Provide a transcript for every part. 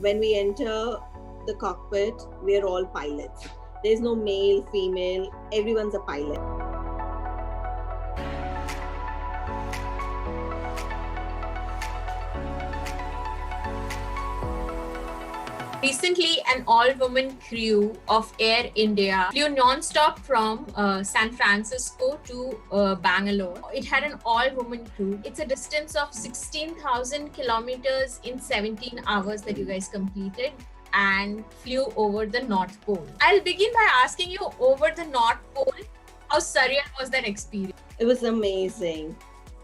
When we enter the cockpit, we are all pilots. There's no male, female, everyone's a pilot. Recently, an all-woman crew of Air India flew non-stop from San Francisco to Bangalore. It had an all-woman crew. It's a distance of 16,000 kilometers in 17 hours that you guys completed and flew over the North Pole. I'll begin by asking you, over the North Pole, how surreal was that experience? It was amazing.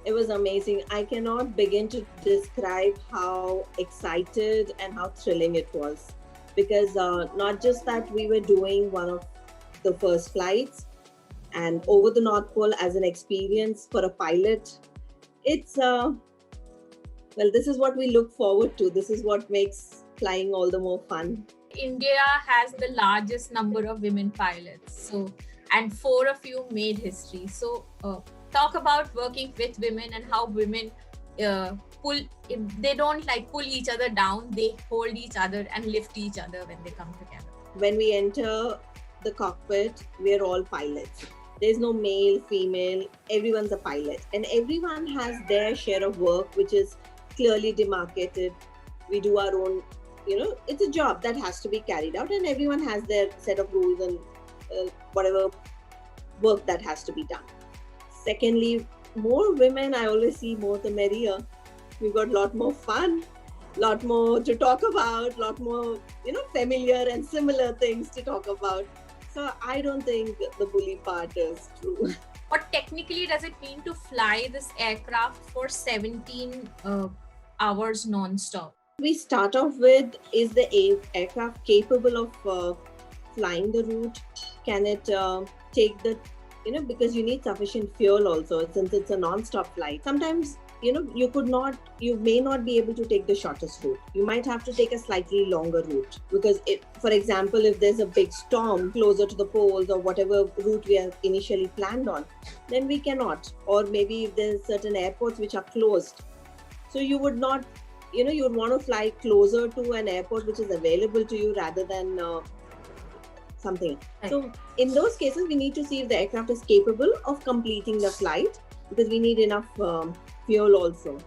It was amazing. I cannot begin to describe how excited and how thrilling it was, because not just that we were doing one of the first flights and over the North Pole as an experience for a pilot. It's well, this is what we look forward to. This is what makes flying all the more fun. India has the largest number of women pilots, and 4 of you made history. So talk about working with women and how women pull. They don't pull each other down, they hold each other and lift each other when they come together. When we enter the cockpit, we are all pilots. There's no male, female, everyone's a pilot, and everyone has their share of work, which is clearly demarcated. We do our own, it's a job that has to be carried out, and everyone has their set of rules and whatever work that has to be done. Secondly, more women, I always see more the merrier. We've got a lot more fun, lot more to talk about, lot more, familiar and similar things to talk about. So I don't think the bully part is true. What technically does it mean to fly this aircraft for 17 hours non-stop? We start off with, is the aircraft capable of flying the route? Can it take the, because you need sufficient fuel also, since it's a non-stop flight. Sometimes, you may not be able to take the shortest route. You might have to take a slightly longer route, because for example, if there's a big storm closer to the poles or whatever route we have initially planned on, then we cannot. Or maybe if there's certain airports which are closed. So you would not, you would want to fly closer to an airport which is available to you rather than something. Right. So in those cases, we need to see if the aircraft is capable of completing the flight, because we need enough fuel also.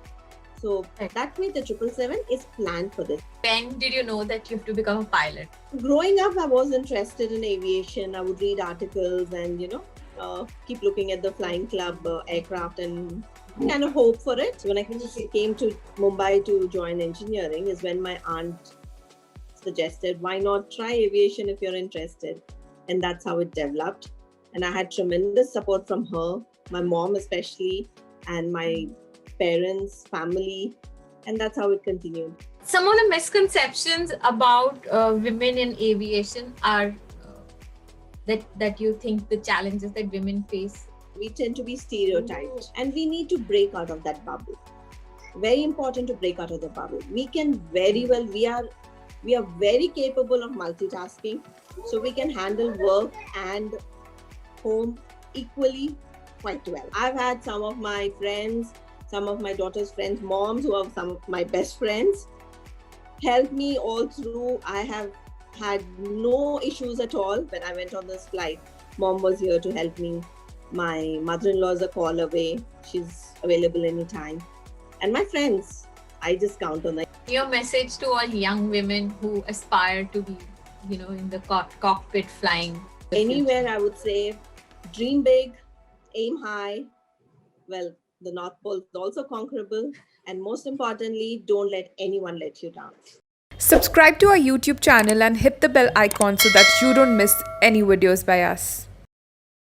So Right. that way the 777 is planned for this. When did you know that you have to become a pilot? Growing up, I was interested in aviation. I would read articles and, keep looking at the flying club aircraft and kind of hope for it. When I came to Mumbai to join engineering is when my aunt suggested, why not try aviation if you're interested? And that's how it developed. And I had tremendous support from her, my mom especially, and my parents, family, and that's how it continued. Some of the misconceptions about women in aviation are that you think the challenges that women face. We tend to be stereotyped, and we need to break out of that bubble. Very important to break out of the bubble. We can very well, we are very capable of multitasking, so we can handle work and home equally quite well. I've had some of my friends, some of my daughter's friends, moms who are some of my best friends, help me all through. I have had no issues at all when I went on this flight. Mom was here to help me. My mother-in-law is a call away. She's available anytime. And my friends, I just count on them. Your message to all young women who aspire to be, in the cockpit flying. Anywhere, I would say, dream big, aim high. Well, the North Pole is also conquerable. And most importantly, don't let anyone let you down. Subscribe to our YouTube channel and hit the bell icon so that you don't miss any videos by us.